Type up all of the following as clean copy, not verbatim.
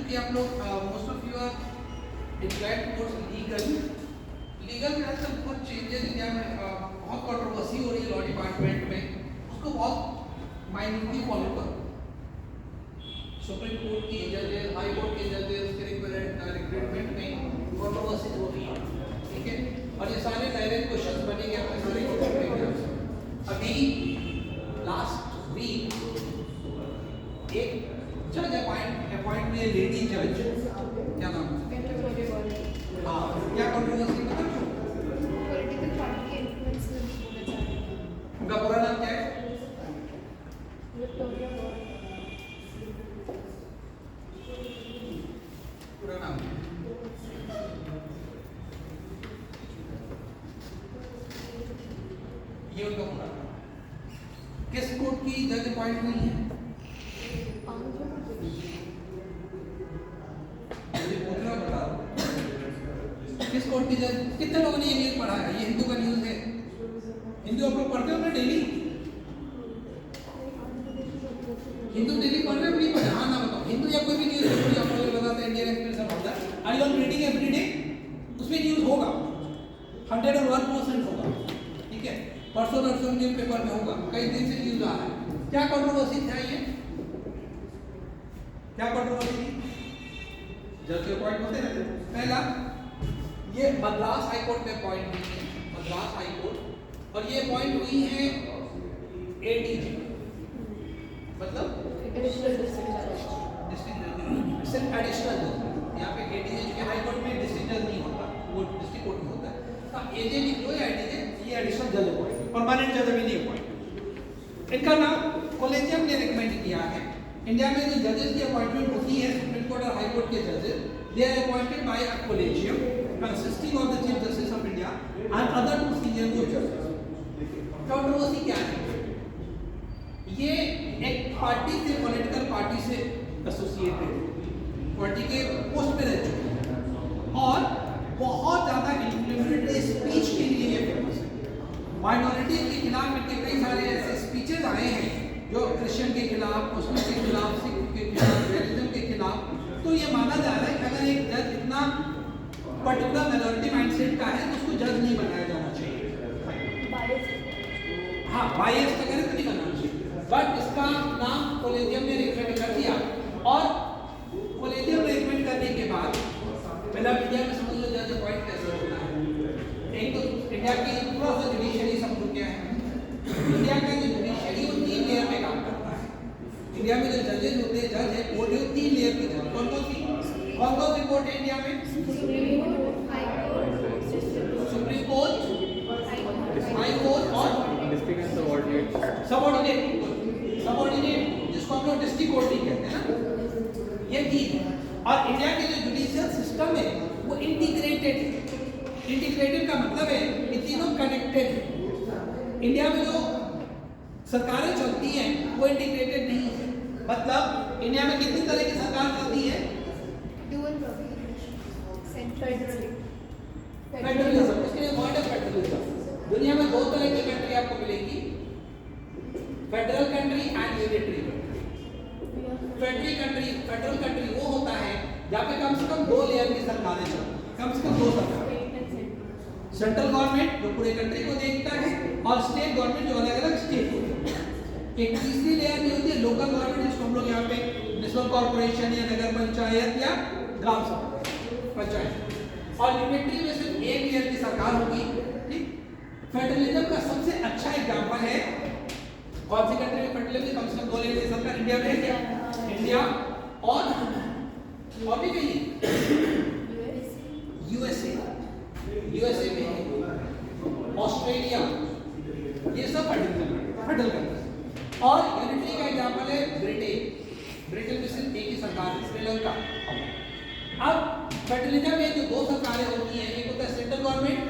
कि आप लोग most of you are inclined towards legal में आजकल कुछ चेंजेस इंडिया में बहुत कंट्रोवर्सी हो रही है लॉ डिपार्टमेंट में, उसको बहुत माइन्यूटली फॉलो करो। सुप्रीम कोर्ट की जजेस, हाई कोर्ट के जजेस के रिक्रूटमेंट में कंट्रोवर्सी हो रही है, ठीक है। और ये सारे डायरेक्ट क्वेश्चंस बनेंगे अपने सारे एग्जाम्स। अभी लास्ट वीक एक जज अपॉइंट में लेडी जज, क्या नाम है? हाँ, क्या कंट्रोवर्सी पता है? पॉलिटिकल पार्टी के इन्फ्लुएंस में भी बोला जा रहा है। उनका पूरा नाम क्या है? पूरा नाम ये उनका पूरा नाम। किस कोर्ट की जज अपॉइंट हुई है? किस कोर्ट की जज? कितने लोगों ने ये न्यूज़ पढ़ा है? ये हिंदू का न्यूज़ है। हिंदू आप लोग पढ़ते हो ना डेली? हिंदू डेली पढ़ रहे हो? नहीं पढ़े? हाँ ना बताओ। हिंदू या कोई भी न्यूज़ पेपर आप लोग बताते हैं, इंडियन एक्सप्रेस सब होता है। Are you on reading every day? उसमें न्यूज़ होगा, 101% होगा, ठीक है। परसों नरसों न्यूज़ पेपर में होगा, कई दिन से न्यूज़ आ रहा है। क्या कंट्रोवर्सी था ये? क्या कंट्रोवर्सी थी? जज के पॉइंट होते रहते। पहला, ये मद्रास हाई कोर्ट में अपॉइंट हुई है, मद्रास हाई कोर्ट, और ये अपॉइंट हुई है एडीजी, मतलब एडिशनल डिस्ट्रिक्ट सिर्फ एडिशनल जज। यहाँ पे एडीजी के हाई कोर्ट में डिस्ट्रिक्ट जज नहीं होता, वो डिस्ट्रिक्ट कोर्ट में होता है। तो एजे लिख लो या एडीजे, ये एडिशनल जज अपॉइंट, परमानेंट जज अभी नहीं अपॉइंट। इनका नाम कॉलेजियम ने रिकमेंड किया है। इंडिया में जो जजेस की अपॉइंटमेंट होती है, सुप्रीम कोर्ट और हाई कोर्ट के जजेस, they are appointed by a collegium consisting of the Chief Justice of India and other two senior court judges. Controversy क्या है? ये एक पार्टी से, पॉलिटिकल पार्टी से एसोसिएटेड, पार्टी के पोस्ट पे रह चुके हैं और बहुत ज्यादा इंफ्लेमेटरी स्पीच के लिए ये फेमस है। माइनॉरिटी के खिलाफ इनके कई सारे ऐसे स्पीचेस आए हैं जो क्रिश्चियन के खिलाफ, मुस्लिम के खिलाफ, सिख के खिलाफ, रिलीजन के खिलाफ। तो ये माना जा रहा है कि अगर एक जज इतना पर्टिकुलर मेजॉरिटी माइंडसेट का है तो उसको जज नहीं बनाया जाना चाहिए। हाँ, बायस वगैरह तो नहीं बनाना चाहिए। बट इसका नाम कॉलेजियम ने रिकमेंड कर दिया, और कॉलेजियम ने रिकमेंड करने के बाद पहला इंडिया में समझ लो जज अपॉइंट कैसे होता है। एक तो इंडिया की पूरा सा जुडिशरी समझो क्या है। इंडिया का जो जुडिशरी वो 3 लेयर में काम करता है। इंडिया में जो जजेस होते हैं, जज है, कोर्ट है, 3 लेयर की जज। कौन कौन सी कोर्ट है इंडिया में? सुप्रीम कोर्ट, हाई कोर्ट और डिस्ट्रिक्ट एंड सबऑर्डिनेट जिसको हम लोग डिस्ट्रिक्ट कोर्ट भी कहते हैं ना, ये 3 है। और इंडिया के जो जुडिशियल सिस्टम है वो इंटीग्रेटेड है। इंटीग्रेटेड का मतलब है कि तीनों कनेक्टेड है। इंडिया में जो सरकारें चलती हैं वो इंटीग्रेटेड नहीं है। मतलब इंडिया में कितनी तरह की सरकार चलती है? फेडरलिज्म, इसके लिए वर्ड है फेडरलिज्म। दुनिया में 2 तरह की कंट्री आपको मिलेगी, federal country and unitary country. Federal country वो होता है जहाँ पे कम से कम 2 लेयर की सरकारें चलती हैं, कम से कम 2 सरकारें। सेंट्रल गवर्नमेंट जो पूरे कंट्री को देखता है, और स्टेट गवर्नमेंट जो अलग अलग स्टेट को देखता है। एक तीसरी लेयर भी होती है लोकल गवर्नमेंट, जिसको हम लोग यहाँ पे म्युनिसिपल कॉर्पोरेशन या नगर पंचायत या ग्राम सभा पंचायत। और यूनिटरी में सिर्फ एक लेयर की सरकार होगी, ठीक। फेडरलिज्म का सबसे अच्छा एग्जांपल है कौन सी कंट्री में फेडरलिज्म कम से कम 2 लेयर की सरकार? इंडिया में है क्या? इंडिया और भी कहीं यूएसए में, ऑस्ट्रेलिया, ये सब फेडरल कंट्री। और यूनिटरी का एग्जांपल है ब्रिटेन में सिर्फ एक ही सरकार है, श्रीलंका। अब फेडरलिज्म में जो 2 सरकारें होती हैं, एक होता है सेंट्रल गवर्नमेंट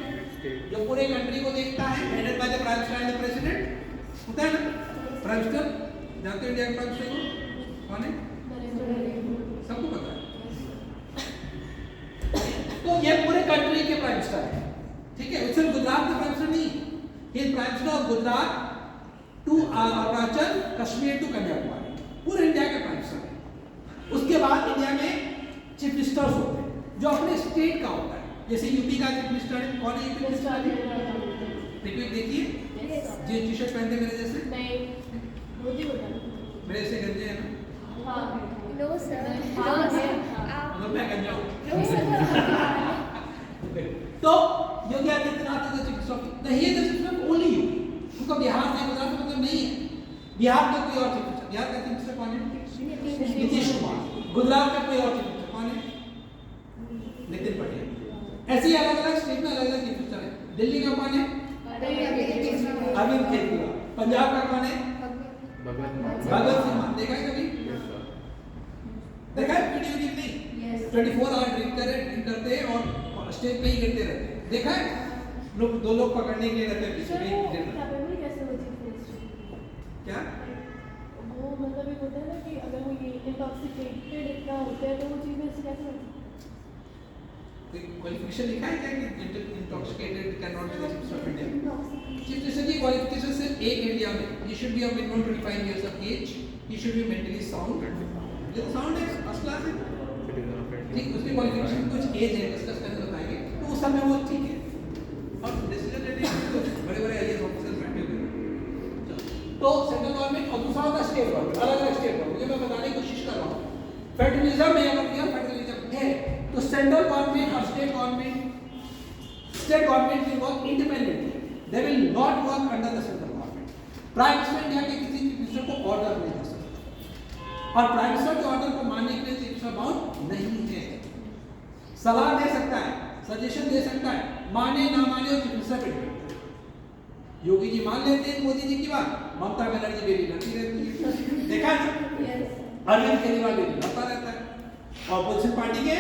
जो पूरे कंट्री को देखता है, headed by the prime minister and the president, होता है ना प्राइम मिनिस्टर। जानते हो इंडिया के प्राइम मिनिस्टर कौन है? सबको पता है। तो ये पूरे कंट्री के प्राइम मिनिस्टर है, ठीक है। सिर्फ गुजरात के प्राइम मिनिस्टर नहीं, he is prime minister of Gujarat to Arunachal, Kashmir to Kanyakumari, पूरे इंडिया के प्राइम मिनिस्टर है। उसके बाद इंडिया में चीफ मिनिस्टर्स होते हैं जो अपने स्टेट का होता है। जैसे यूपी का चीफ मिनिस्टर है, कौन है यूपी मिनिस्टर? रिपीट देखिए, जो टी शर्ट पहनते मेरे जैसे, मेरे जैसे गंजे हैं ना, नो सर, मतलब मैं गंजा हूँ। No sir. तो Yogi Adityanath is the chief minister, नहीं है the chief minister only UP, उनका बिहार से गुजरात का मतलब नहीं है। बिहार का कोई और चीफ मिनिस्टर, बिहार का चीफ मिनिस्टर कौन है? नीतीश कुमार। गुजरात का कोई और चीफ मिनिस्टर कौन है? नितिन पटेल। ऐसे ही अलग अलग स्टेट में अलग अलग चीफ मिनिस्टर है। दिल्ली का कौन है? अरविंद केजरीवाल। पंजाब का कौन है? भगत सिंह मान। देखा है कभी? देखा है वीडियो नहीं? 24 आवर ड्रिंक करते हैं और स्टेज पे ही गिरते रहते हैं। देखा है? लोग दो लोग पकड़ने के लिए रहते हैं पीछे में। क्या? वो मतलब एक होता है ना कि अगर वो ये इंटॉक्सिकेटेड इतना होता है तो वो चीज़ें ऐसे कैसे होती है? कोई क्वालिफिकेशन लिखा है क्या कि intoxicated can not be the chief of India? Chief minister की क्वालिफिकेशन से एक इंडिया में, he should be of minimum 25 years of age, he should be mentally sound. ये तो साउंड है, फर्स्ट क्लास है। ठीक, उसकी क्वालिफिकेशन कुछ एज है, डिस्कस करके बताएंगे, तो उस समय वो ठीक है। और डिसीजन लेने के लिए तो बड़े-बड़े आईएएस ऑफिसर्स बैठे हुए हैं। तो सेंट्रल गवर्नमेंट और दूसरा होता है स्टेट गवर्नमेंट, अलग-अलग स्टेट गवर्नमेंट। ये मैं बताने की कोशिश कर रहा हूँ। फेडरलिज्म में अगर क्लियर फेडरलिज्म है तो सेंट्रल गवर्नमेंट और state government will work independently, they will not work under the central government. Prime minister India के किसी चीफ मिनिस्टर को ऑर्डर नहीं दे सकता और प्राइम मिनिस्टर के ऑर्डर को मानने के लिए चीफ मिनिस्टर बाउंड नहीं है। सलाह दे सकता है, सजेशन दे सकता है, माने ना माने वो चीफ मिनिस्टर पे डिपेंड है। योगी जी मान लेते हैं मोदी जी की बात, ममता बनर्जी बेबी लड़ती रहती है, देखा है ना? अरविंद केजरीवाल बेबी लड़ता रहता है। ऑपोजिशन पार्टी के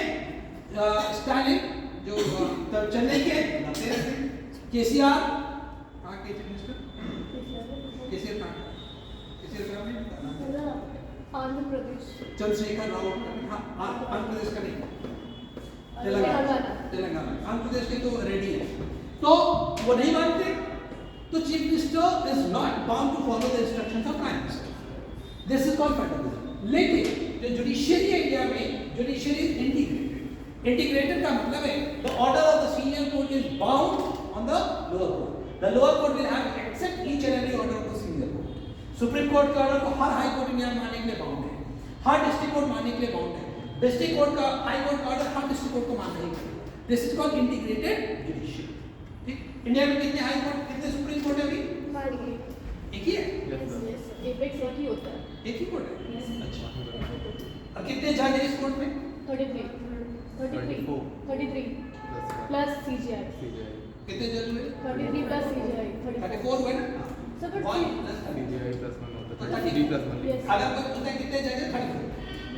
स्टालिन जो चेन्नई के लड़ते रहते हैं। केसीआर कहाँ के चीफ मिनिस्टर? केसीआर कहाँ? केसीआर कहाँ में? आंध्र प्रदेश। चंद्रशेखर राव। हाँ, आंध्र प्रदेश का नहीं, तेलंगाना। आंध्र प्रदेश के तो रेडी है, तो वो नहीं मानते, तो chief minister is not bound to follow the instructions of prime minister. This is called federalism. लेकिन जो जुडिशियरी है इंडिया में, जुडिशियरी इज इंटीग्रेटेड का मतलब है the order of the senior court is bound on the lower court. The lower court will have accept each and every order of the senior court. Supreme court के order को हर high court India में मानने के लिए bound है, हर district court मानने के लिए बाउंड है। डिस्ट्रिक्ट कोर्ट का हाई कोर्ट का ऑर्डर हर डिस्ट्रिक्ट कोर्ट को मानना ही पड़ेगा। This is called integrated judiciary. ठीक, इंडिया में कितने हाई कोर्ट, कितने सुप्रीम कोर्ट है अभी? एक ही है। एपेक्स एक ही होता है। एक ही कोर्ट है। अच्छा, और कितने जज हैं इस कोर्ट में? 33 प्लस सीजीआई। कितने जज हुए? 33 प्लस सीजीआई 34 हुए ना? सब One plus CGI plus 1 होता है, तो 3 plus 1। Yes. अगर कोई पूछता है कितने जज हैं? 34।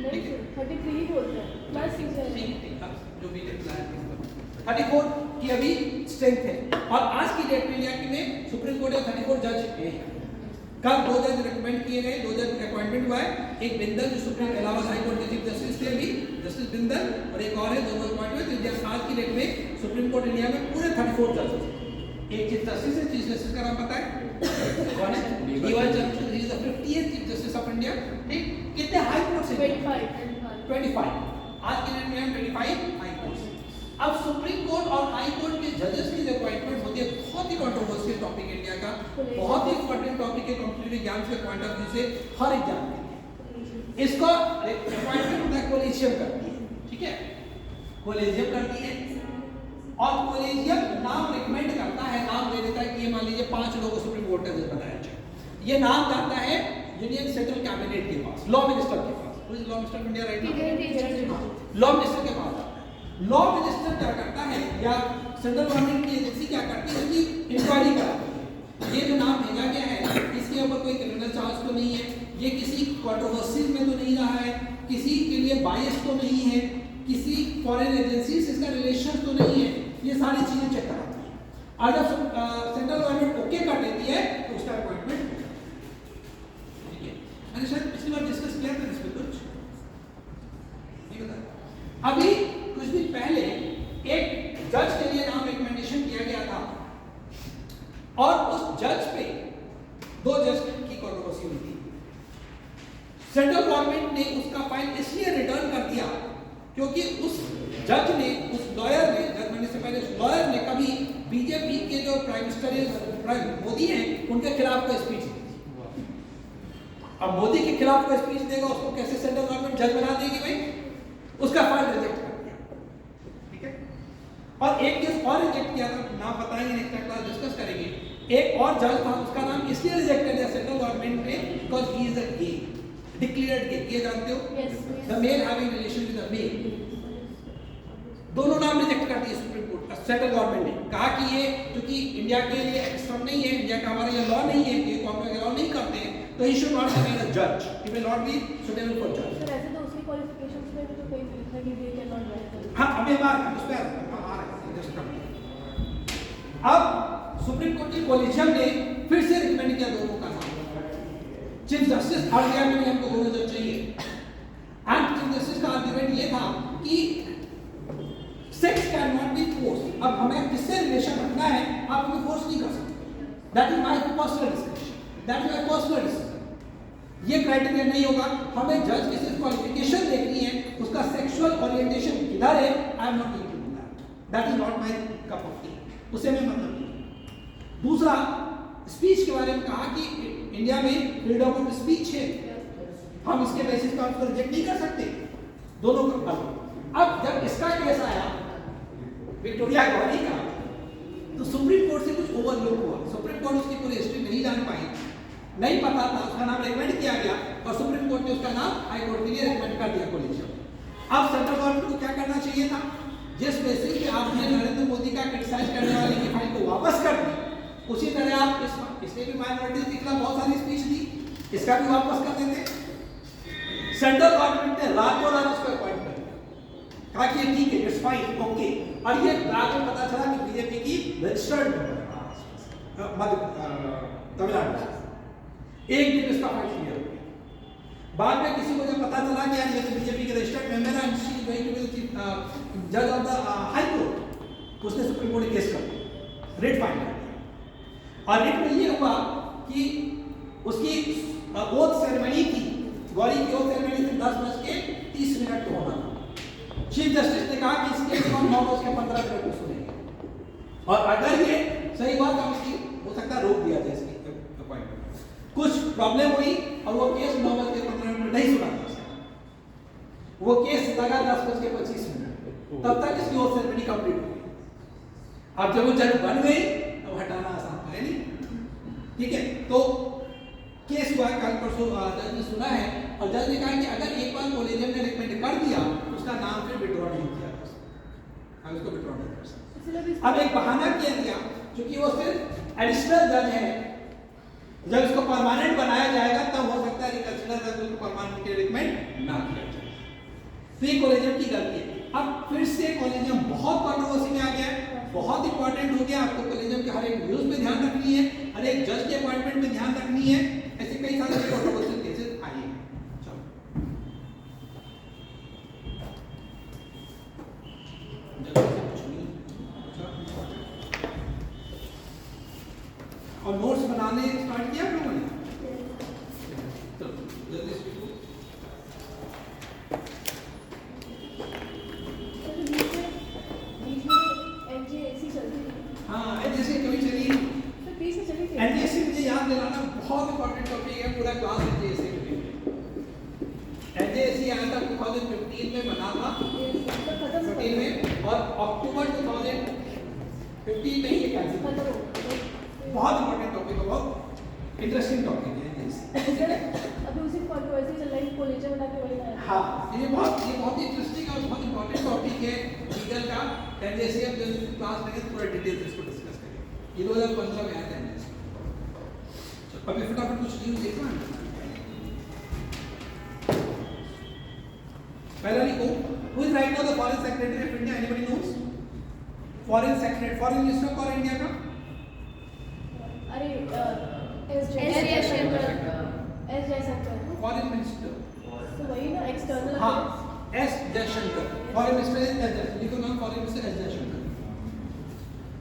नहीं, 33 ही बोलते हैं प्लस सीजीआई। ठीक, अब जो भी लिखना है 34 की अभी स्ट्रेंथ है। और आज की डेट में इंडिया में सुप्रीम कोर्ट में 34 जज हैं। कल 2 जज रिकमेंड किए गए, 2 जज अपॉइंटमेंट हुआ है। एक बिंदल जो सुप्रीम इलाहाबाद हाई कोर्ट के चीफ जस्टिस थे अभी, जस्टिस बिंदल, और एक और है, दोनों अपॉइंट हुए। तो इंडिया आज की डेट में सुप्रीम कोर्ट इंडिया में पूरे 34 जज हैं। एक चीफ जस्टिस है, चीफ जस्टिस का नाम पता है कौन है? DY Chandrachud, he is the 50th chief justice of India. ठीक, कितने हाई कोर्ट से? 25। आज की डेट में हम 25 हाई कोर्ट। अब सुप्रीम कोर्ट और हाई कोर्ट के जजेस की जो अपॉइंटमेंट होती है, बहुत ही कंट्रोवर्शियल टॉपिक इंडिया का, बहुत ही इंपॉर्टेंट टॉपिक है कॉम्पिटिटिव एग्जाम्स के पॉइंट ऑफ व्यू से, हर एग्जाम में इसको अपॉइंटमेंट होता है, कोलिजियम करती है। ठीक है, कोलिजियम करती है और कोलिजियम नाम रिकमेंड करता है, नाम दे देता है कि ये मान लीजिए 5 लोगों को सुप्रीम कोर्ट का जज बनाया जाए। ये नाम जाता है यूनियन सेंट्रल कैबिनेट के पास, लॉ मिनिस्टर के पास। Who is law minister of India right now? Law minister के पास। लॉ मिनिस्टर क्या करता है, या सेंट्रल गवर्नमेंट की एजेंसी क्या करती है, इसकी इंक्वायरी कराती है। ये जो नाम भेजा गया है, इसके ऊपर कोई क्रिमिनल चार्ज तो नहीं है, ये किसी कंट्रोवर्सी में तो नहीं रहा है, किसी के लिए बायस तो नहीं है, किसी फॉरेन एजेंसी से इसका रिलेशन तो नहीं है, ये सारी चीजें चेक कराती है। और जब सेंट्रल गवर्नमेंट ओके कर देती है तो उसका अपॉइंटमेंट। ठीक है, मैंने शायद पिछली बार डिस्कस किया था इस पे कुछ नहीं पता। अभी कुछ दिन पहले एक जज के लिए नाम रिकमेंडेशन किया गया था और उस जज पे 2 जज की कंट्रोवर्सी हुई थी। सेंट्रल गवर्नमेंट ने उसका फाइल इसलिए रिटर्न कर दिया क्योंकि उस जज ने, उस लॉयर ने, जज बनने से पहले उस लॉयर ने कभी बीजेपी के जो प्राइम मिनिस्टर मोदी हैं उनके खिलाफ कोई स्पीच दी थी। अब मोदी के खिलाफ कोई स्पीच देगा, उसको कैसे सेंट्रल गवर्नमेंट जज बना देगी भाई? उसका फाइल रिजेक्ट कर दिया, ठीक है। और एक केस और रिजेक्ट किया था, नाम बताएंगे नेक्स्ट क्लास डिस्कस करेंगे। एक और जज था, उसका नाम इसलिए रिजेक्ट कर दिया सेंट्रल गवर्नमेंट ने because he is a gay, declared gay. ये जानते हो? The male having relation with the male. दोनों नाम रिजेक्ट कर दिए सुप्रीम कोर्ट का, सेंट्रल गवर्नमेंट ने कहा कि ये क्योंकि इंडिया के लिए एक्सट्रम नहीं है, इंडिया का हमारा ये लॉ नहीं है, ये कॉन्ट्रैक्ट लॉ नहीं करते हैं, तो he should not be a जज, he will not be suitable for जज। सर ऐसे तो उसकी क्वालिफिकेशंस में भी तो कहीं लिखा है कि दे कैन नॉट राइट। हाँ, अभी हम उस पे आ रहे हैं जस्ट कम। अब सुप्रीम कोर्ट की कोलिजियम ने फिर से रिकमेंड किया दोनों का नाम। चीफ जस्टिस आर्ग्यूमेंट में हमको दोनों जज चाहिए, एंड चीफ जस्टिस का आर्ग्यूमेंट ये था कि sex can not B force. अब हमें किससे रिलेशन रखना है आप हमें फोर्स नहीं कर सकते, that is my personal discussion, that is my personal decision. ये क्राइटेरिया नहीं होगा, हमें जज की सिर्फ क्वालिफिकेशन देखनी है, उसका सेक्सुअल ओरिएंटेशन किधर है, I am not going to do that, that is not my cup of tea, उसे मैं मतलब नहीं। दूसरा, स्पीच के बारे में कहा कि इंडिया में फ्रीडम ऑफ स्पीच है, हम इसके बेसिस पर उसको रिजेक्ट नहीं कर सकते, दोनों का। अब जब इसका केस आया विक्टोरिया गौरी का, तो सुप्रीम कोर्ट से कुछ ओवरलुक हुआ, सुप्रीम कोर्ट उसकी पूरी हिस्ट्री नहीं जान पाई, नहीं पता था, उसका नाम रिकमेंड किया गया और सुप्रीम कोर्ट ने उसका नाम हाई कोर्ट के लिए रिकमेंड कर दिया कोलिजियम। अब सेंट्रल गवर्नमेंट को क्या करना चाहिए था? जिस बेसिस पे आपने नरेंद्र मोदी का क्रिटिसाइज करने वाले की फाइल को वापस कर दी, उसी तरह आप इसने भी माइनॉरिटीज के खिलाफ बहुत सारी स्पीच दी, इसका भी वापस कर देते। सेंट्रल गवर्नमेंट ने रातों रात उसको अपॉइंट कर दिया, कहा कि ठीक है, इट्स फाइन, ओके। और ये बाद में पता चला कि बीजेपी की रजिस्टर्ड तमिलनाडु, एक दिन इसका फाइल क्लियर हो गया। बाद में किसी को जब पता चला कि यार ये तो बीजेपी के रजिस्टर्ड मेंबर है, she is going to be the जज ऑफ द हाई कोर्ट, उसने सुप्रीम कोर्ट में केस कर दिया, रेट फाइल कर दिया। और रेट में ये हुआ कि उसकी ओथ सेरेमनी थी, गौरी की ओथ सेरेमनी थी 10:30 को होना था। चीफ जस्टिस ने कहा कि इसके हम 9:15 को सुनेंगे, और अगर ये सही बात है उसकी हो सकता है रोक दिया जाए इसकी अपॉइंटमेंट। कुछ प्रॉब्लम हुई और वो केस 9:15 नहीं सुना था, वो केस लगा 10:25, तब तक इसकी ओथ सेरेमनी कंप्लीट हो गई। अब जब वो जज बन गई तो हटाना आसान है नहीं, ठीक है। तो केस हुआ, कल परसों जज ने सुना है और जज ने कहा कि अगर एक बार कोलिजियम ने रिकमेंड कर दिया तो उसका नाम फिर विड्रॉ नहीं किया जा सकता, हम इसको विड्रॉ नहीं कर सकते। अब एक बहाना किया गया क्योंकि वो सिर्फ एडिशनल जज है, जब इसको परमानेंट बनाया जाएगा तब हो सकता है रिकंसिडर जज को परमानेंट के रिकमेंड ना किया जाए, तो ये कोलिजियम की गलती है। अब फिर से कोलिजियम बहुत कंट्रोवर्सी में आ गया है, बहुत इंपॉर्टेंट हो गया, आपको कोलिजियम के हर एक न्यूज में ध्यान रखनी है, हर एक जज के अपॉइंटमेंट में ध्यान रखनी है, ऐसे कई सारे कंट्रोवर्शियल केसेस आए हैं। चलो और नोट्स बनाने स्टार्ट किया लोगों ने? चलो जल्दी से एनजीएससी मुझे याद दिलाना बहुत इंपॉर्टेंट टॉपिक है, पूरा क्लास एनजीएससी के लिए। एनजीएससी आया था 2015 में बना था, 15 में, और अक्टूबर 2015 में ही कैंसिल हो गया। बहुत इंपॉर्टेंट टॉपिक है, बहुत इंटरेस्टिंग टॉपिक है एनजीएससी। अभी उसी कंट्रोवर्सी चल रही है, कोलिजियम बना के वही आया। हाँ, ये बहुत ही इंटरेस्टिंग और बहुत इंपॉर्टेंट टॉपिक है लीगल का। एनजीएससी अब जब क्लास लेंगे थोड़ा डिटेल से इसको डिस्कस करेंगे। ये 2015 में आया था एनजीएससी। अभी फटाफट कुछ न्यूज़ देखना है। पहला लिखो, who is right now the foreign secretary of India? Anybody knows? Foreign secretary, foreign minister कौन है इंडिया का? अरे एस जयशंकर। Foreign minister। तो वही ना एक्सटर्नल। हाँ, S Jaishankar. Foreign minister is S Jaishankar. लिखो नाम, foreign minister S Jaishankar.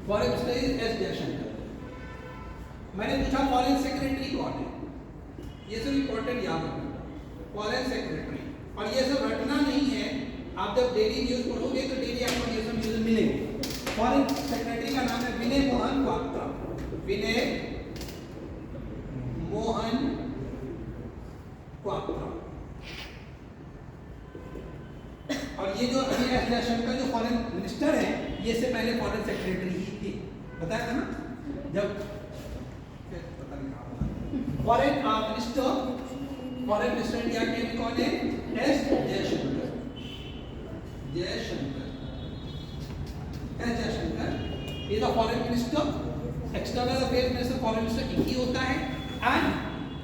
Foreign minister is S Jaishankar. मैंने पूछा फॉरेन सेक्रेटरी कौन है, ये सब इंपॉर्टेंट याद रखना, फॉरेन सेक्रेटरी। और ये सब रटना नहीं है, आप जब डेली न्यूज पढ़ोगे तो डेली आपको ये सब न्यूज मिलेंगे। फॉरेन सेक्रेटरी का नाम है विनय मोहन क्वात्रा। विनय मोहन क्वात्रा। और ये जो अभी एस जयशंकर जो फॉरेन मिनिस्टर है, ये से पहले फॉरेन सेक्रेटरी ही थे, बताया था ना? जब पता नहीं कहाँ फॉरेन मिनिस्टर इंडिया के भी कौन है? S Jaishankar. S Jaishankar is the foreign minister, external affairs minister, foreign minister एक ही होता है। एंड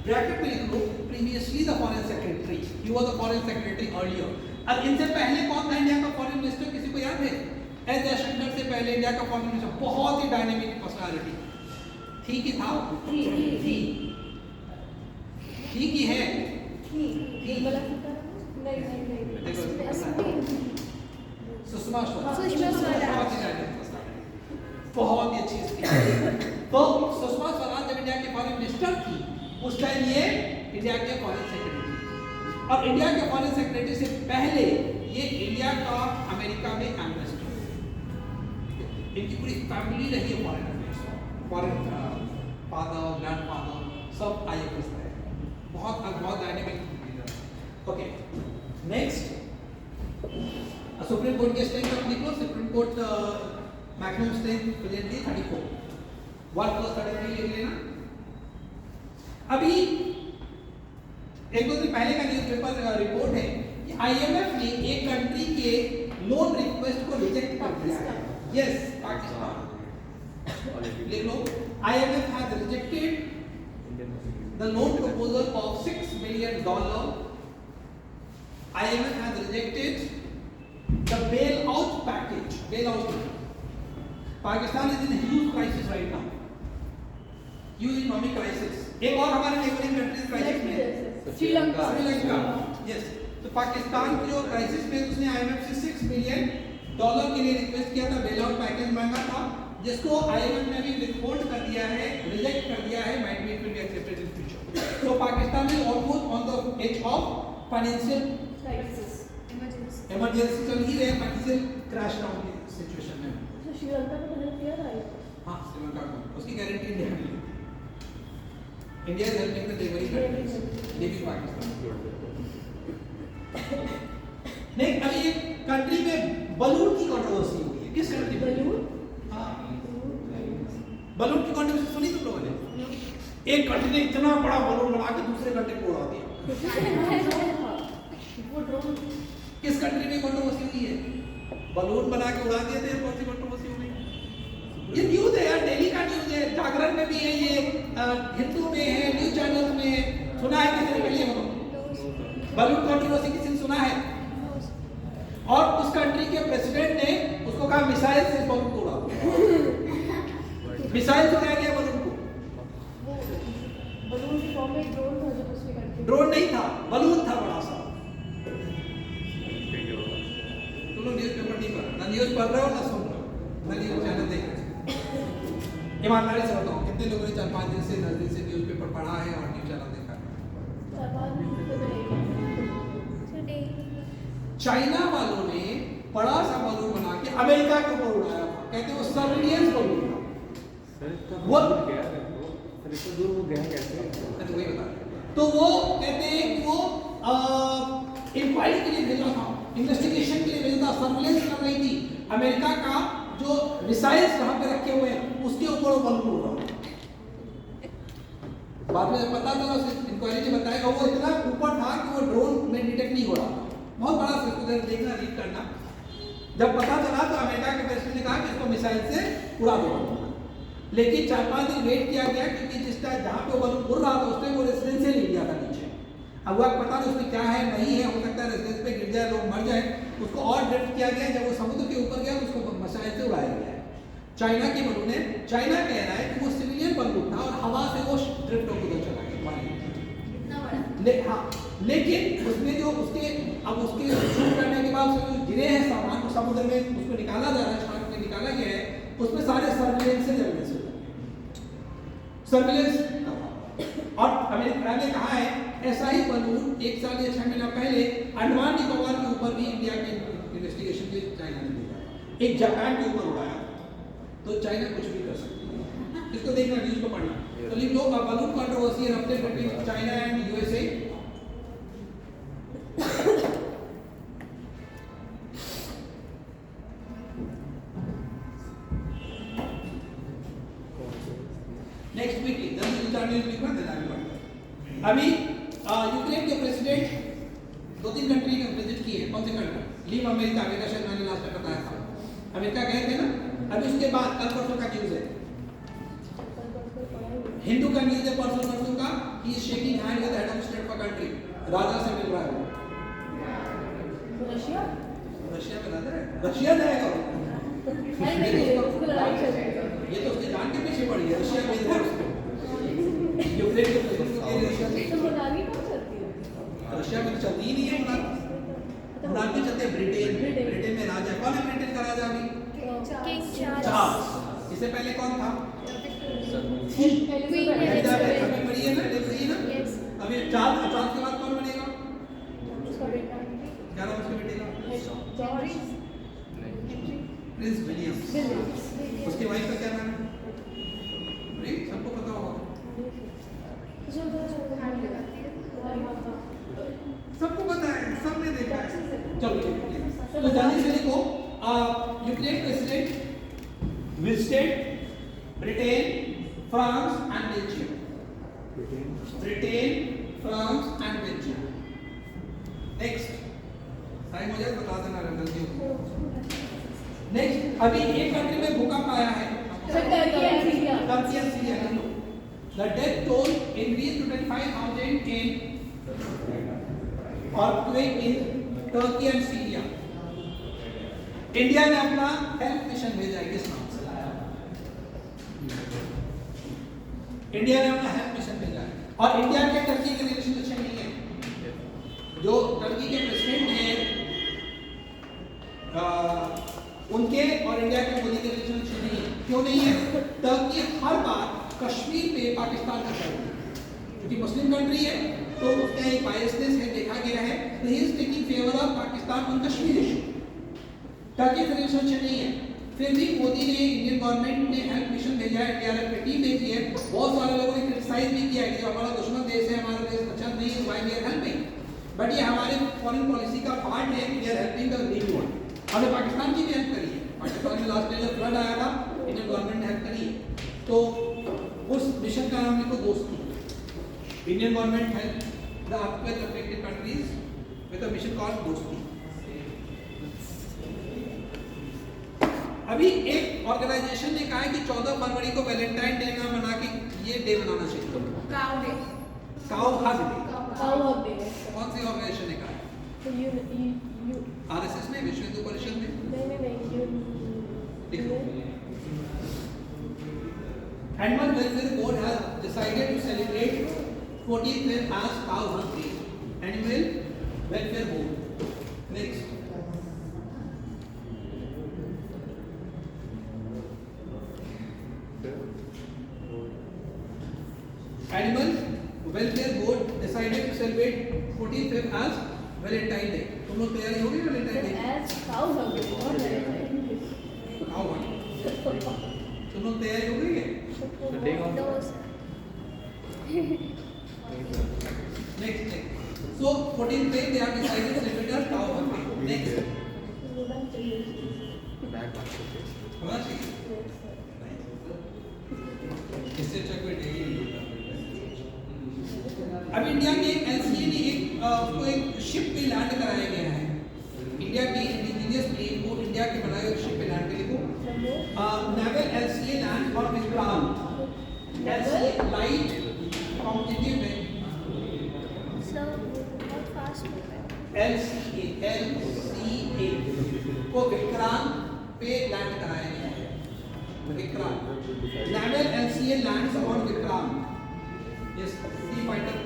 ब्रैकेट में लिख लो previously the foreign secretary, he was the foreign secretary earlier. अब इनसे पहले कौन था इंडिया का फॉरेन मिनिस्टर, किसी को याद है? एस जयशंकर से पहले इंडिया का फॉरेन मिनिस्टर बहुत ही डायनेमिक पर्सनालिटी ठीक ही था, ठीक ही है। निर्मला सीतारमण नहीं सुषमा स्वराज सुषमा स्वराज। बहुत ही डायनेमिक पर्सनालिटी, बहुत ही अच्छी स्पीकर। तो सुषमा स्वराज जब इंडिया के फॉरेन मिनिस्टर थी, उस टाइम ये इंडिया के फॉरेन सेक्रेटरी, और इंडिया के फॉरेन सेक्रेटरी से पहले ये इंडिया का अमेरिका में एम्बेसडर, इनकी पूरी फैमिली रही है foreign affairs, foreign father, grandfather सब आईएफएस रहे, बहुत dynamic. Okay, next supreme court के स्ट्रेंथ आप लिखो। Supreme court maximum strength presently 34, 1 + 33 लिख लेना। अभी एक दो दिन पहले का न्यूज़पेपर रिपोर्ट है कि आईएमएफ ने एक कंट्री के लोन रिक्वेस्ट को रिजेक्ट कर दिया है। यस, पाकिस्तान। लिख लो, IMF has rejected the loan proposal of $6 billion। IMF has rejected the bailout package. Bailout. Pakistan is in a huge crisis right now. Huge economic crisis. एक और हमारे नेबरिंग कंट्रीज क्राइसिस में है, श्रीलंका। यस। तो पाकिस्तान की जो क्राइसिस में उसने आईएमएफ से $6 billion के लिए रिक्वेस्ट किया था, बेल आउट पैकेज मांगा था, जिसको आईएमएफ ने भी विथहोल्ड कर दिया है, रिजेक्ट कर दिया है। Might be it will be accepted in future. So Pakistan is almost on the edge of financial crisis, emergency चल ही रहे, financial crash down की सिचुएशन में। तो श्रीलंका को हेल्प किया था ये? हाँ, श्रीलंका को उसकी गारंटी इंडिया ने ली। India is helping the neighbouring countries, leaving Pakistan. नहीं, अभी एक कंट्री में बलून की कंट्रोवर्सी हुई है। किस कंट्री में? बलून? हाँ, बलून की कंट्रोवर्सी सुनी तुम लोगों ने? एक कंट्री ने इतना बड़ा बलून बना के दूसरे कंट्री को उड़ा दिया। वो ड्रोन। किस कंट्री में कंट्रोवर्सी हुई है? बलून बना के उड़ा दिए थे। कौन सी कंट्रोवर्सी हुई? ये न्यूज़ है यार, डेली का न्यूज़ है, जागरण में भी है, ये हिंदू में है, न्यूज़ चैनल्स में है। सुना है किसी ने पहले बलून कंट्रोवर्सी? किसी ने सुना है? और उस कंट्री के प्रेसिडेंट ने उसको कहा मिसाइल से बलून को उड़ा दो। मिसाइल से उड़ाया गया बलून को। बलून की फॉर्म में ड्रोन था जो उसने करके। ड्रोन नहीं था, बलून था बड़ा सा। तुम लोग न्यूज़पेपर नहीं पढ़ रहे, ना न्यूज़ पढ़ रहे हो ना सुन रहे हो, ना न्यूज़ चैनल देख रहे हो। ईमानदारी से बताओ, कितने लोगों ने 4-5 दिन से नजदीक से न्यूज़पेपर पढ़ा है और न्यूज़ चैनल देखा है? चाइना वालों ने बड़ा सा बलून बना के अमेरिका के ऊपर उड़ाया था, कहते हैं वो सर्विलियंस बलून था। वो गया है सर, इतना दूर वो गया कैसे? वही बता रहे। तो वो कहते हैं कि वो इंक्वायरी के लिए भेजा था, इन्वेस्टिगेशन के लिए भेजा था, सर्विलेंस कर रही थी। अमेरिका का जो मिसाइल्स जहाँ पे रखे हुए हैं उसके ऊपर वो बलून उड़ रहा। बाद में जब पता चला, इंक्वायरी ने बताया वो इतना ऊपर था कि वो ड्रोन में डिटेक्ट नहीं हो रहा था। बहुत बड़ा सर्कुलर देखना, रीड करना। जब पता चला तो अमेरिका के प्रेसिडेंट ने कहा कि इसको मिसाइल से उड़ा दो, लेकिन 4-5 दिन वेट किया गया क्योंकि जिस टाइम जहाँ पे वो बलून उड़ रहा था उस टाइम वो रेसिडेंशियल एरिया था नीचे। अब वो पता नहीं उसमें क्या है नहीं है, हो सकता है रेसिडेंस पे गिर जाए, लोग मर जाए, उसको और ड्रिफ्ट किया गया। जब वो समुद्र के ऊपर गया उसको मिसाइल से उड़ाया गया है। चाइना के बलून है, चाइना कह रहा है कि वो सिविलियन बलून था और हवा से वो ड्रिफ्ट होकर चला गया। हाँ, लेकिन उसमें जो उसके अब उसके शूट करने के बाद उसमें जो गिरे हैं सामान को समुद्र में उसको निकाला जा रहा है, शार्क में निकाला गया है, उसमें सारे सर्विलेंस से जल्दी से सर्विलेंस। और अमेरिका ने कहा है ऐसा ही बलून 1 साल या 6 महीना पहले अंडमान निकोबार के ऊपर भी इंडिया के इन्वेस्टिगेशन के चाइना ने देखा, एक जापान के ऊपर उड़ाया, तो चाइना कुछ भी कर सकती है। इसको देखना, न्यूज़ को पढ़ना। तो लिख लो balloon controversy erupted between China and USA. Next weekly 10 news लिखना देना। अभी यूक्रेन के प्रेसिडेंट 2-3 कंट्री ने विजिट किए हैं। कौन से कंट्री? लीव अमेरिका, अमेरिका शायद मैंने लास्ट में बताया था, अमेरिका गए थे ना। अभी उसके बाद कल परसों का न्यूज़ है, हिंदू का न्यूज़ है परसों का, he is shaking hand with head of state of country, राजा से मिल रहा है। रशिया रशिया में राजा है, रशिया जाएगा वो। नहीं उसको लड़ाई चल रही है। ये तो उसके जान के पीछे पड़ी है, रशिया भेज रहा है उसको। यूक्रेन के प्रेसिडेंट को दे रशिया से। तो मनाली कब चलती है? रशिया में तो चलती ही नहीं है मुनाल में चलते हैं ब्रिटेन में राजा। कौन है ब्रिटेन का राजा अभी? King Charles. इससे पहले कौन था? एलिजाबेथ अभी बड़ी है ना, देख रही है ना। Yes. अभी चार्ल्स के बाद कौन बनेगा? उसका बेटा क्या नाम उसके बेटे का? George Prince Williams. विलियम्स। उसकी वाइफ का क्या नाम है? अरे सबको पता होगा, सबको पता है, सबने देखा है। चलो तो जल्दी से लिखो, Ukraine president visited Britain, France and Belgium. Britain, France and Belgium. Next time हो जाए बता देना गलती हो। नेक्स्ट अभी एक कंट्री में भूकंप आया है, Turkey and Syria. Turkey and Syria. The death toll increased to 25,000 in earthquake in Turkey and Syria. India ने अपना हेल्प मिशन भेजा है, किस नाम से? इंडिया ने अपना हेल्प मिशन भेजा है, और इंडिया के टर्की के रिलेशन अच्छे नहीं है। जो टर्की के प्रेसिडेंट हैं उनके और इंडिया के मोदी के रिलेशन अच्छे नहीं है। क्यों नहीं है? टर्की हर बार कश्मीर पे पाकिस्तान का साइड है, क्योंकि मुस्लिम कंट्री है तो उसका एक बायसनेस है, देखा गया है। तो he is taking favour of Pakistan on Kashmir issue. Turkey से रिलेशन अच्छे नहीं है, फिर भी मोदी ने, इंडियन गवर्नमेंट ने हेल्प मिशन भेजा है, डीआरएफ की टीम भेजी है। बहुत सारे लोगों ने क्रिटिसाइज भी किया है कि हमारा दुश्मन देश है, हमारा देश अच्छा नहीं है, why we are helping. But ये हमारे फॉरेन पॉलिसी का पार्ट है, we are helping the needy one. हमने पाकिस्तान की भी हेल्प करी है, पाकिस्तान में लास्ट ईयर जब फ्लड आया था, इंडियन गवर्नमेंट ने हेल्प करी है। तो उस मिशन का नाम लिखो दोस्ती। Indian government help the earthquake affected countries with a mission called दोस्ती। अभी एक ऑर्गेनाइजेशन ने कहा है कि 14 फरवरी को वैलेंटाइन डे ना मना के ये डे मनाना चाहिए, cow day. Cow hug day. Cow hug day. कौन सी ऑर्गेनाइजेशन ने कहा? तो यू आरएसएस ने, विश्व हिंदू परिषद ने। नहीं Animal Welfare Board has decided to celebrate 14th May as Cow Hug Day. Animal Welfare Board. Next. Animal Welfare Board decided to celebrate 14th May as Valentine Day. तुम लोग तैयारी हो गई Valentine Day? as cow hug day, not Valentine. Cow Hug. तुम लोग तैयारी हो गई है? No, sir. Next. So 14th May they have decided to celebrate as Cow Hug Day. Next. होना चाहिए। इससे अच्छा कोई डे ही नहीं होता। अब इंडिया के एलसीए ने एक शिप पे लैंड कराया गया है। इंडिया की इंडिजिनियस प्लेन को इंडिया के बनाए हुए शिप पे लैंड के लिखो। Naval LCA land for Vikrant. LCA light competitive है। Sir, बहुत fast हो रहा है। एलसीए को विक्रांत पे लैंड कराया गया है। Vikrant naval LCA lands on Vikrant. Yes, sea fighter.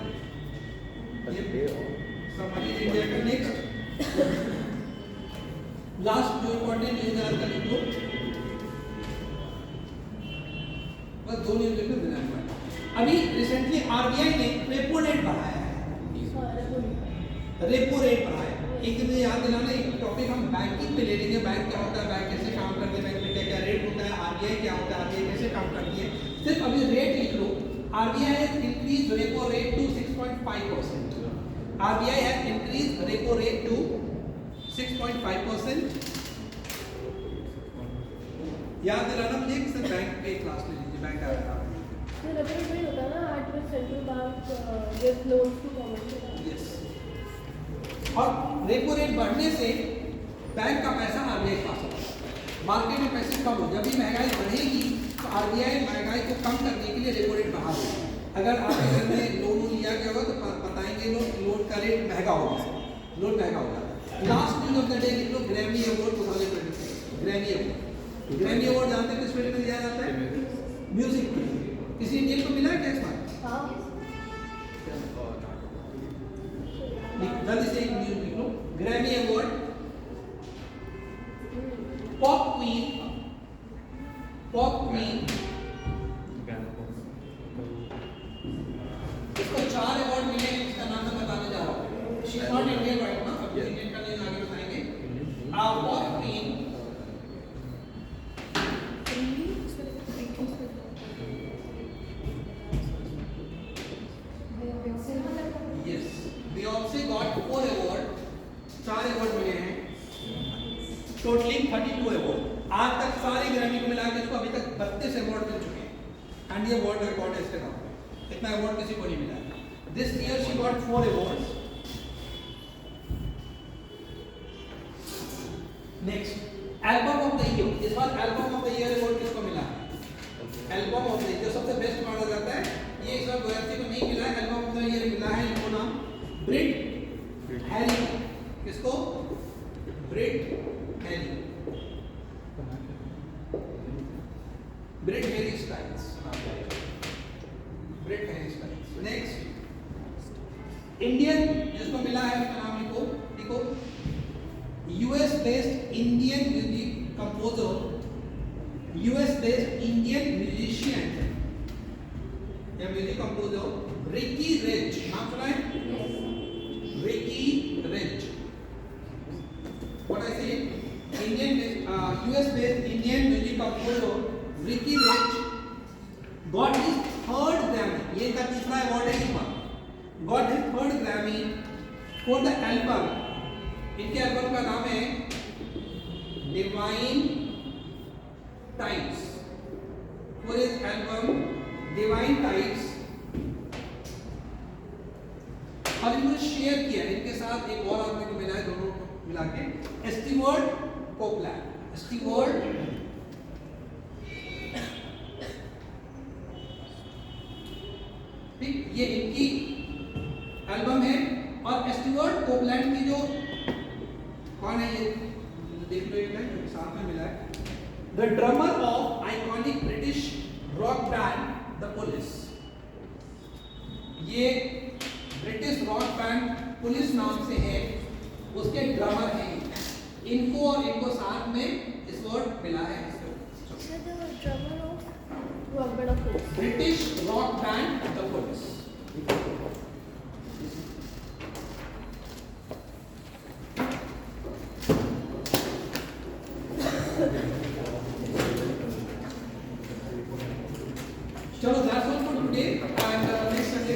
somebody India का नेक्स्ट लास्ट जो इंपॉर्टेंट न्यूज है आज का लिख लो, बस 2 न्यूज लिख देना। अभी रिसेंटली आरबीआई ने रेपो रेट बढ़ाया है। रेपो रेट बढ़ाया एक दिन मुझे याद दिलाना, एक टॉपिक हम बैंकिंग पे ले लेंगे, बैंक क्या होता है, बैंक कैसे काम करते हैं, बैंक में क्या क्या रेट होता है, आरबीआई क्या होता है, आरबीआई कैसे काम करती है। सिर्फ अभी रेट लिख लो, RBI has increase repo rate to 6.5%। RBI has increase repo rate to 6.5%। याद दिलाना मुझे कि सर बैंक पे क्लास ले लीजिए, बैंक आ रहा है। तो रेपो रेट वही होता है ना, at which central bank gives loans to government. Yes, और रेपो रेट बढ़ने से बैंक का पैसा आरबीआई के पास होता है, मार्केट में पैसे कम हो, जब भी महंगाई बढ़ेगी तो आरबीआई महंगाई को कम करने के लिए रेपो रेट बढ़ा देगी। अगर आपके घर में लोन लिया गया होगा तो बताएंगे लोग लोन का रेट महंगा होगा, लोन महंगा होगा। Last news of the day लिख लो, Grammy award 2023। Grammy award, Grammy award जानते हैं किस फील्ड में दिया जाता है? म्यूजिक के लिए। किसी इंडियन को मिला है क्या इस बार? हाँ, जल्दी से एक न्यूज लिख लो, ग्रैमी अवार्ड पॉप क्वीन इसको 4 अवार्ड मिले हैं, इसका नाम मैं बताने जा रहा हूँ। She is not Indian right ना, अब इंडियन का न्यूज आगे बताएंगे। Pop queen yes, Beyonce got 4 award, 4 award मिले हैं, टोटलिंग 32 अवार्ड। आज तक सारे ग्रैमी को मिला के इसको अभी तक 32 अवार्ड मिल चुके हैं, एंड ये वर्ल्ड रिकॉर्ड है इसके नाम पे, इतना अवार्ड किसी को नहीं मिला है। This year she got 4 awards. Next, album of the year. इस बार album of the year award किसको मिला है? एल्बम ऑफ द ईयर जो सबसे बेस्ट माना जाता है, ये इस बार गोयत्री को नहीं मिला है। एल्बम ऑफ द ईयर मिला है इनको नाम ब्रिट हैरी। किसको? Brit Harry, Brit Harry Styles, Brit Harry Styles. Next, Indian जिसको मिला है उसका नाम लिखो, लिखो US based Indian music composer, US based Indian musician या म्यूजिक कंपोजर रिकी रिच। नाम सुना है? Ricky Rich. What I say? US based Indian music composer Ricky Rich got his 3rd Grammy. ये इनका तीसरा अवार्ड है इस बार। Got his 3rd Grammy for the album. इनके एल्बम का नाम है Divine Types. For his album Divine Types, और इन्होंने शेयर किया इनके साथ एक और आदमी को मिला है, दोनों को मिला के स्टीवर्ट कोपलैंड। स्टीवर्ट ठीक, ये इनकी एल्बम है। और स्टीवर्ट कोपलैंड की जो कौन है ये देख लो, एक है साथ में मिला है, the drummer of iconic British rock band the police. ये ब्रिटिश रॉक बैंड पुलिस नाम से है, उसके ड्रमर हैं। इनको और इनको साथ में इस वर्ड मिला है। British rock band the Police. चलो that's all for today, and next Sunday